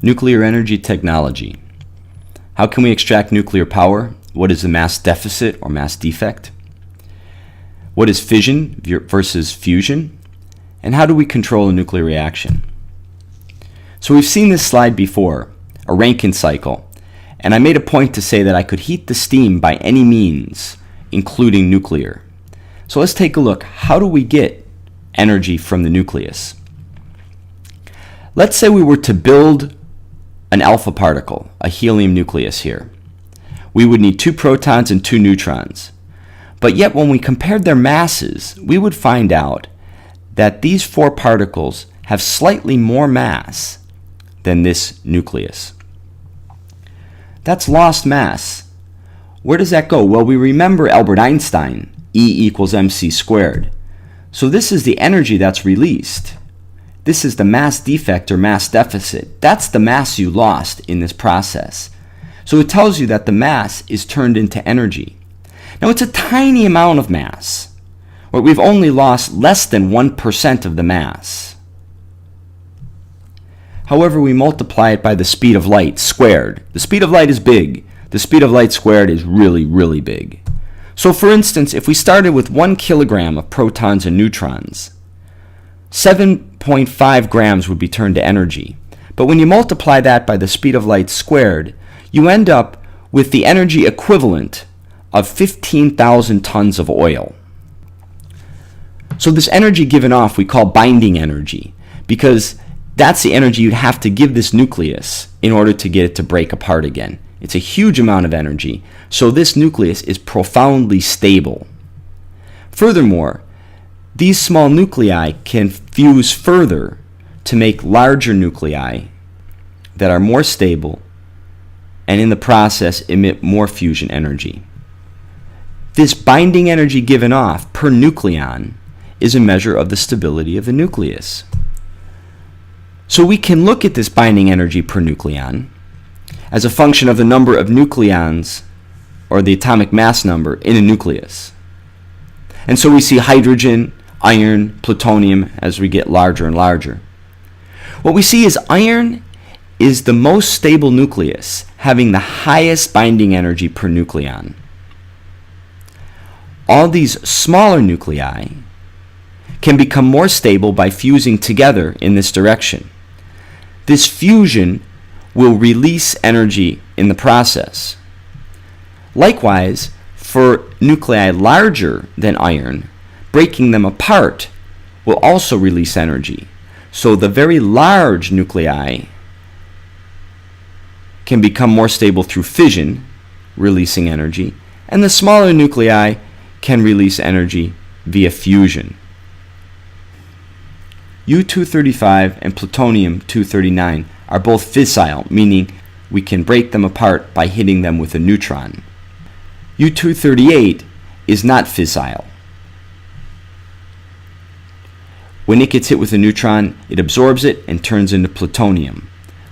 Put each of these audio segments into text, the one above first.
Nuclear energy technology. How can we extract nuclear power? What is the mass deficit or mass defect? What is fission versus fusion? And how do we control a nuclear reaction? So we've seen this slide before, a Rankine cycle, and I made a point to say that I could heat the steam by any means, including nuclear. So let's take a look. How do we get energy from the nucleus? Let's say we were to build an alpha particle, a helium nucleus here. We would need 2 protons and 2 neutrons. But yet when we compared their masses, we would find out that these 4 particles have slightly more mass than this nucleus. That's lost mass. Where does that go? Well, we remember Albert Einstein, E = mc squared. So this is the energy that's released. This is the mass defect or mass deficit. That's the mass you lost in this process. So it tells you that the mass is turned into energy. Now it's a tiny amount of mass, where we've only lost less than 1% of the mass. However, we multiply it by the speed of light squared. The speed of light is big. The speed of light squared is really, really big. So for instance, if we started with 1 kilogram of protons and neutrons, 7.5 grams would be turned to energy. But when you multiply that by the speed of light squared, you end up with the energy equivalent of 15,000 tons of oil. So this energy given off we call binding energy, because that's the energy you'd have to give this nucleus in order to get it to break apart again. It's a huge amount of energy, so this nucleus is profoundly stable. Furthermore, these small nuclei can fuse further to make larger nuclei that are more stable and in the process emit more fusion energy. This binding energy given off per nucleon is a measure of the stability of the nucleus. So we can look at this binding energy per nucleon as a function of the number of nucleons or the atomic mass number in a nucleus. And so we see hydrogen, iron, plutonium as we get larger and larger. What we see is iron is the most stable nucleus, having the highest binding energy per nucleon. All these smaller nuclei can become more stable by fusing together in this direction. This fusion will release energy in the process. Likewise, for nuclei larger than iron, breaking them apart will also release energy. So the very large nuclei can become more stable through fission, releasing energy, and the smaller nuclei can release energy via fusion. U-235 and plutonium-239 are both fissile, meaning we can break them apart by hitting them with a neutron. U-238 is not fissile. When it gets hit with a neutron, it absorbs it and turns into plutonium,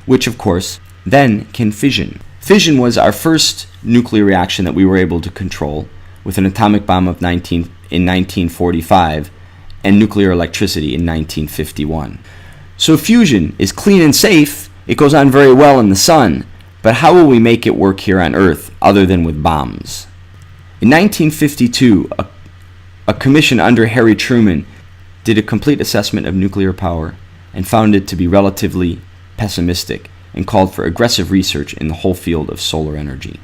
which of course then can fission. Fission was our first nuclear reaction that we were able to control with an atomic bomb in 1945 and nuclear electricity in 1951. So fusion is clean and safe. It goes on very well in the sun, but how will we make it work here on Earth other than with bombs? In 1952, a commission under Harry Truman did a complete assessment of nuclear power and found it to be relatively pessimistic and called for aggressive research in the whole field of solar energy.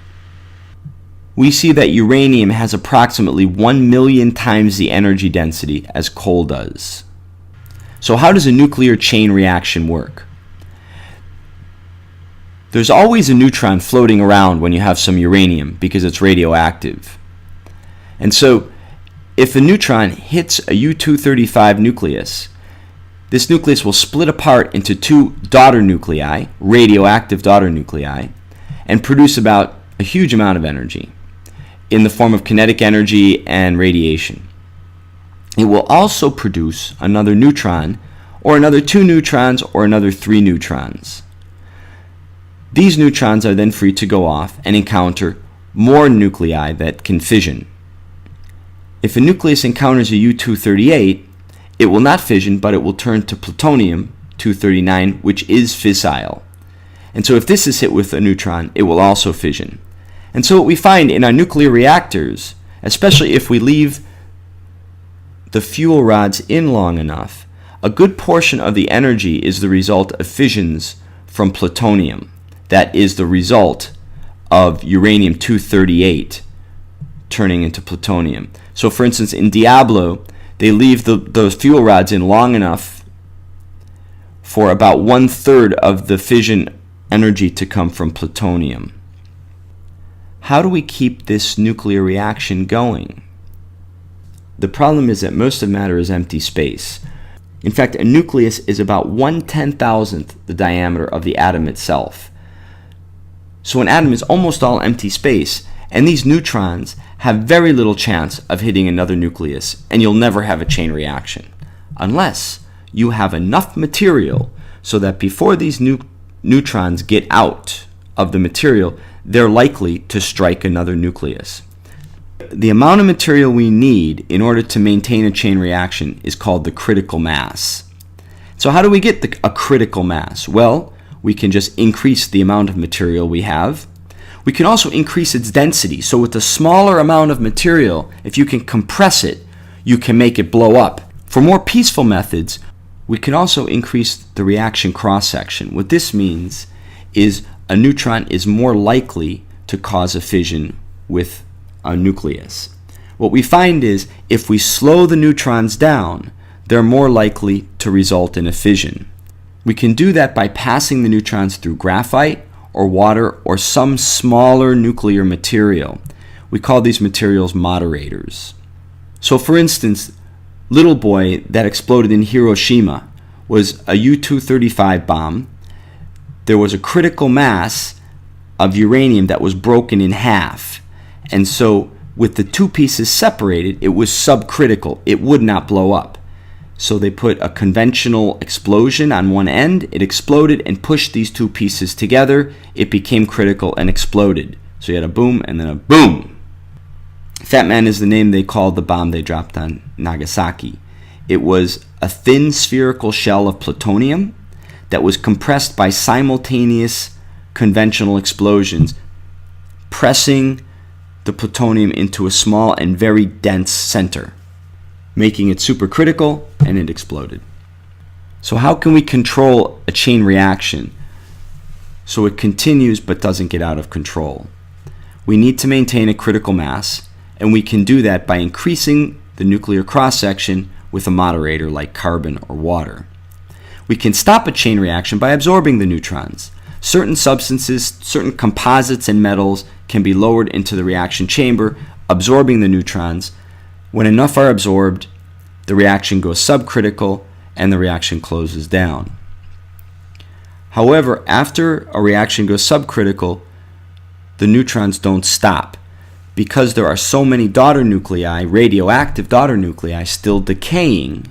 We see that uranium has approximately 1 million times the energy density as coal does. So how does a nuclear chain reaction work? There's always a neutron floating around when you have some uranium because it's radioactive. And so if a neutron hits a U-235 nucleus, this nucleus will split apart into 2 daughter nuclei, radioactive daughter nuclei, and produce about a huge amount of energy in the form of kinetic energy and radiation. It will also produce another neutron, or another 2 neutrons, or another 3 neutrons. These neutrons are then free to go off and encounter more nuclei that can fission. If a nucleus encounters a U-238, it will not fission, but it will turn to plutonium-239, which is fissile. And so if this is hit with a neutron, it will also fission. And so what we find in our nuclear reactors, especially if we leave the fuel rods in long enough, a good portion of the energy is the result of fissions from plutonium. That is the result of uranium-238 turning into plutonium. So for instance, in Diablo, they leave those fuel rods in long enough for about 1/3 of the fission energy to come from plutonium. How do we keep this nuclear reaction going? The problem is that most of matter is empty space. In fact, a nucleus is about 1/10,000th the diameter of the atom itself. So an atom is almost all empty space, and these neutrons have very little chance of hitting another nucleus, and you'll never have a chain reaction unless you have enough material so that before these neutrons get out of the material, they're likely to strike another nucleus. The amount of material we need in order to maintain a chain reaction is called the critical mass. So how do we get a critical mass? Well, we can just increase the amount of material we have. We can also increase its density. So with a smaller amount of material, if you can compress it, you can make it blow up. For more peaceful methods, we can also increase the reaction cross-section. What this means is a neutron is more likely to cause a fission with a nucleus. What we find is if we slow the neutrons down, they're more likely to result in a fission. We can do that by passing the neutrons through graphite or water or some smaller nuclear material. We call these materials moderators. So for instance, Little Boy that exploded in Hiroshima was a U-235 bomb. There was a critical mass of uranium that was broken in half. And so with the two pieces separated, it was subcritical. It would not blow up. So they put a conventional explosion on one end. It exploded and pushed these two pieces together. It became critical and exploded. So you had a boom and then a boom. Fat Man is the name they called the bomb they dropped on Nagasaki. It was a thin spherical shell of plutonium that was compressed by simultaneous conventional explosions, pressing the plutonium into a small and very dense center, making it supercritical, and it exploded. So how can we control a chain reaction so it continues but doesn't get out of control? We need to maintain a critical mass, and we can do that by increasing the nuclear cross-section with a moderator like carbon or water. We can stop a chain reaction by absorbing the neutrons. Certain substances, certain composites and metals can be lowered into the reaction chamber, absorbing the neutrons. When enough are absorbed, the reaction goes subcritical and the reaction closes down. However, after a reaction goes subcritical, the neutrons don't stop. Because there are so many daughter nuclei, radioactive daughter nuclei, still decaying,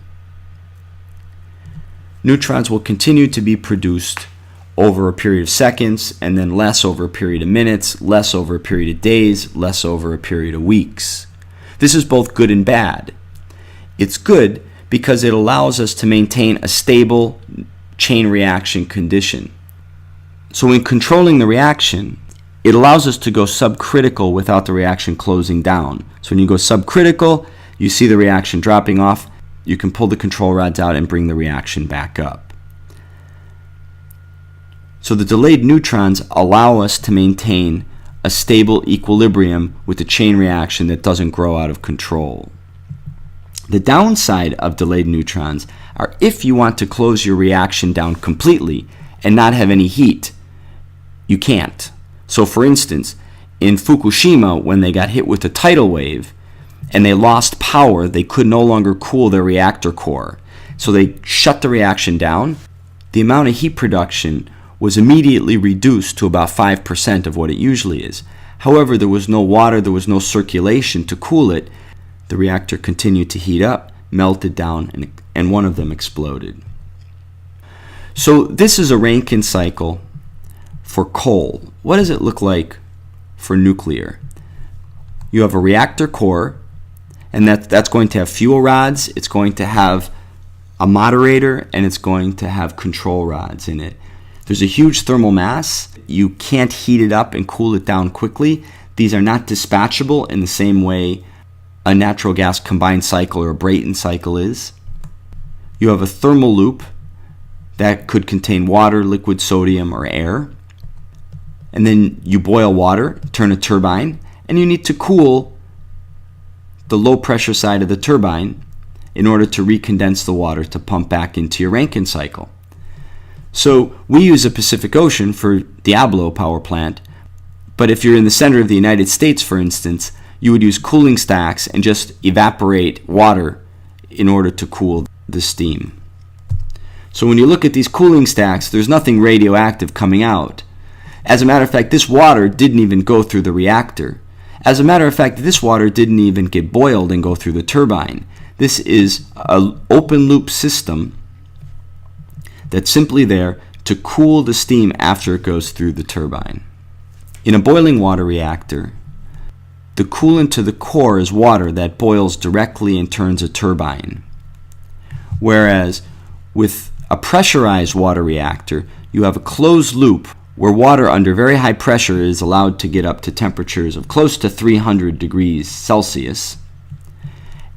neutrons will continue to be produced over a period of seconds, and then less over a period of minutes, less over a period of days, less over a period of weeks. This is both good and bad. It's good because it allows us to maintain a stable chain reaction condition. So in controlling the reaction, it allows us to go subcritical without the reaction closing down. So when you go subcritical, you see the reaction dropping off. You can pull the control rods out and bring the reaction back up. So the delayed neutrons allow us to maintain a stable equilibrium with a chain reaction that doesn't grow out of control. The downside of delayed neutrons are if you want to close your reaction down completely and not have any heat, you can't. So for instance, in Fukushima, when they got hit with a tidal wave and they lost power, they could no longer cool their reactor core. So they shut the reaction down. The amount of heat production was immediately reduced to about 5% of what it usually is. However, there was no water, there was no circulation to cool it. The reactor continued to heat up, melted down, and one of them exploded. So this is a Rankine cycle for coal. What does it look like for nuclear? You have a reactor core, and that's going to have fuel rods, it's going to have a moderator, and it's going to have control rods in it. There's a huge thermal mass. You can't heat it up and cool it down quickly. These are not dispatchable in the same way a natural gas combined cycle or a Brayton cycle is. You have a thermal loop that could contain water, liquid sodium, or air. And then you boil water, turn a turbine, and you need to cool the low pressure side of the turbine in order to recondense the water to pump back into your Rankine cycle. So we use the Pacific Ocean for Diablo power plant, but if you're in the center of the United States, for instance, you would use cooling stacks and just evaporate water in order to cool the steam. So when you look at these cooling stacks, there's nothing radioactive coming out. As a matter of fact, this water didn't even go through the reactor. As a matter of fact, this water didn't even get boiled and go through the turbine. This is an open loop system that's simply there to cool the steam after it goes through the turbine. In a boiling water reactor, the coolant to the core is water that boils directly and turns a turbine. Whereas with a pressurized water reactor, you have a closed loop where water under very high pressure is allowed to get up to temperatures of close to 300 degrees Celsius.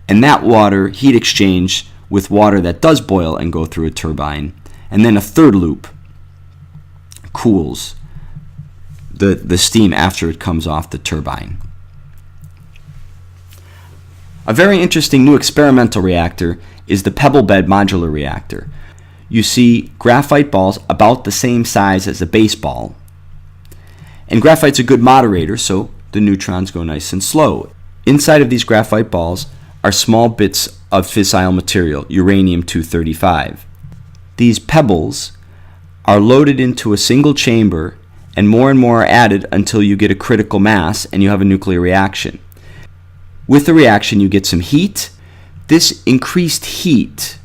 And that water heat exchange with water that does boil and go through a turbine. And then a third loop cools the steam after it comes off the turbine. A very interesting new experimental reactor is the pebble bed modular reactor. You see graphite balls about the same size as a baseball. And graphite's a good moderator, so the neutrons go nice and slow. Inside of these graphite balls are small bits of fissile material, uranium-235. These pebbles are loaded into a single chamber, and more are added until you get a critical mass and you have a nuclear reaction. With the reaction, you get some heat. This increased heat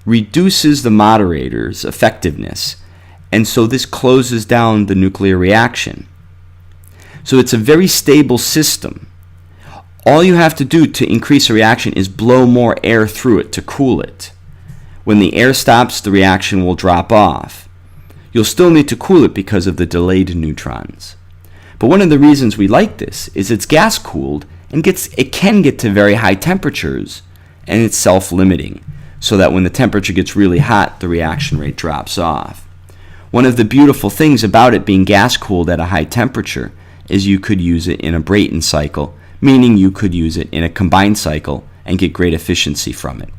reduces the moderator's effectiveness, and so this closes down the nuclear reaction. So it's a very stable system. All you have to do to increase a reaction is blow more air through it to cool it. When the air stops, the reaction will drop off. You'll still need to cool it because of the delayed neutrons. But one of the reasons we like this is it's gas cooled and it can get to very high temperatures, and it's self-limiting, so that when the temperature gets really hot, the reaction rate drops off. One of the beautiful things about it being gas cooled at a high temperature is you could use it in a Brayton cycle, meaning you could use it in a combined cycle and get great efficiency from it.